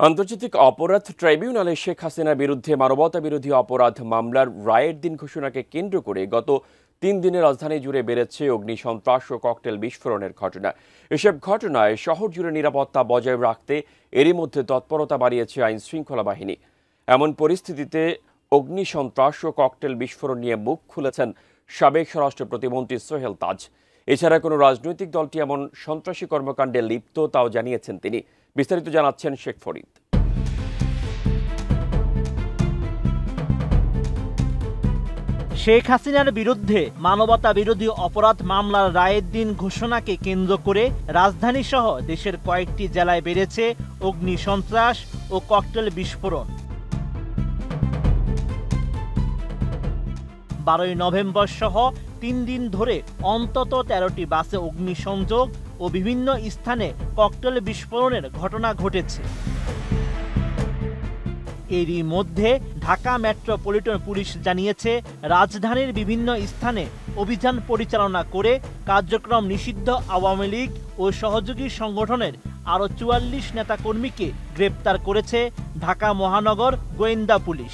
আন্তর্জাতিক অপরাধ ট্রাইব্যুনালে শেখ হাসিনার বিরুদ্ধে মানবতাবিরোধী অপরাধ মামলার রায়ের দিন ঘোষণাকে কেন্দ্র করে গত ৩ দিনে রাজধানী জুড়ে বেড়েছে অগ্নিসন্ত্রাস ও ককটেল বিস্ফোরণের ঘটনা। এসব ঘটনায় শহর জুড়ে নিরাপত্তা বজায় রাখতে এরই মধ্যে তৎপরতা বাড়িয়েছে আইন শৃঙ্খলা বাহিনী। এমন পরিস্থিতিতে অগ্নিসন্ত্রাস ও ককটেল বিস্ফোরণ নিয়ে মুখ খুলেছেন সাবেক স্বরাষ্ট্র প্রতিমন্ত্রী সোহেল তাজ। এছাড়া কোনো রাজনৈতিক দলটি এমন সন্ত্রাসী কর্মকাণ্ডে লিপ্ত তাও জানিয়েছেন তিনি। বিস্তারিত জানাচ্ছেন শেখ ফরিদ। শেখ হাসিনার বিরুদ্ধে মানবতা বিরোধী অপরাধ মামলার রায়ের দিন ঘোষণাকে কেন্দ্র করে রাজধানী সহ দেশের কয়েকটি জেলায় বেড়েছে অগ্নিসন্ত্রাস ও ককটেল বিস্ফোরণ। 12 নভেম্বর সহ 3 দিন ধরে অন্তত 13টি বাসে অগ্নিসংযোগ ও বিভিন্ন স্থানে ককটেল বিস্ফোরণের ঘটনা ঘটেছে। এরই মধ্যে ঢাকা মেট্রোপলিটন পুলিশ জানিয়েছে, রাজধানীর বিভিন্ন স্থানে অভিযান পরিচালনা করে কার্যক্রম নিষিদ্ধ আওয়ামী লীগ ও সহযোগী সংগঠনের আরও 44 নেতাকর্মীকে গ্রেপ্তার করেছে ঢাকা মহানগর গোয়েন্দা পুলিশ।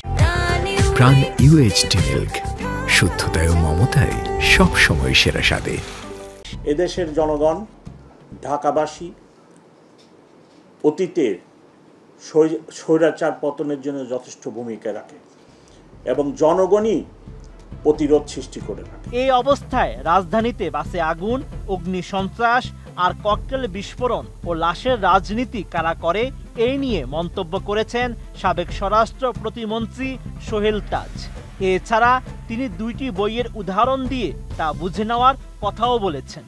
প্রাণ ইউএইচটি মিল্ক, শুদ্ধতায় ও মমতায় সবসময় সেরা স্বাদে। এদেশের জনগণ, ঢাকাবাসী অতীতের স্বৈরাচার পতনের জন্য যথেষ্ট ভূমিকা রাখে এবং জনগণই প্রতিরোধ সৃষ্টি করে রাখে। এই অবস্থায় রাজধানীতে বাসে আগুন, অগ্নিসন্ত্রাস আর ককটেল বিস্ফোরণ ও লাশের রাজনীতি কারা করে, এই নিয়ে মন্তব্য করেছেন সাবেক স্বরাষ্ট্র প্রতিমন্ত্রী সোহেল তাজ। এছাড়া তিনি 2টি বইয়ের উদাহরণ দিয়ে তা বুঝে নেওয়ার কথাও বলেছেন।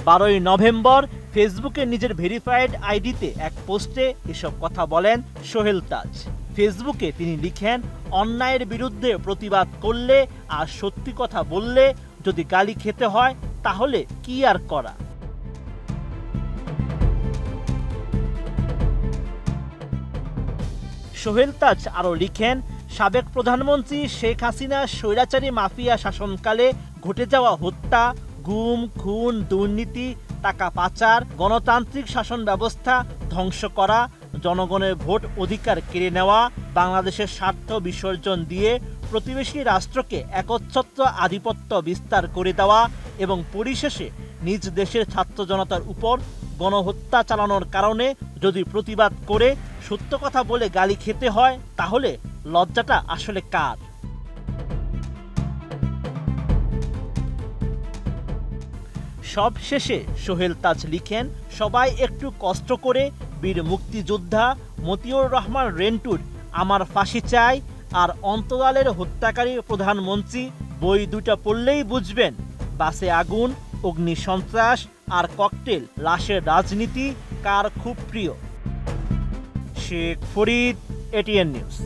12 নভেম্বর ফেসবুকে নিজের ভেরিফাইড আইডিতে এক পোস্টে এসব কথা বলেন সোহেল তাজ। ফেসবুকে তিনি লিখেন, অন্যায়ের বিরুদ্ধে প্রতিবাদ করলে আর সত্যি কথা বললে যদি গালি খেতে হয় তাহলে কি আর করা। সোহেল তাজ আরও লিখেন, সাবেক প্রধানমন্ত্রী শেখ হাসিনা স্বৈরাচারী মাফিয়া শাসনকালে ঘটে যাওয়া হত্যা, গুম, খুন, দুর্নীতি, টাকা পাচার, গণতান্ত্রিক শাসন ব্যবস্থা ধ্বংস করা, জনগণের ভোট অধিকার কেড়ে নেওয়া, বাংলাদেশের স্বার্থ বিসর্জন দিয়ে প্রতিবেশী রাষ্ট্রকে একচ্ছত্র আধিপত্য বিস্তার করে দেওয়া এবং পরিশেষে নিজ দেশের ছাত্র জনতার উপর গণহত্যা চালানোর কারণে যদি প্রতিবাদ করে সত্য কথা বলে গালি খেতে হয় তাহলে লজ্জাটা আসলে কার? সব শেষে সোহেল তাজ লিখেন, সবাই একটু কষ্ট করে বীর মুক্তিযোদ্ধা মতিউর রহমান রেন্টুর আমার ফাঁসি চাই আর অন্তরালের হত্যাকারী প্রধানমন্ত্রী বই 2টা পড়লেই বুঝবেন বাসে আগুন, অগ্নিসন্ত্রাস আর ককটেল লাশের রাজনীতি কার খুব প্রিয়। Sheikh Farid, ATN news.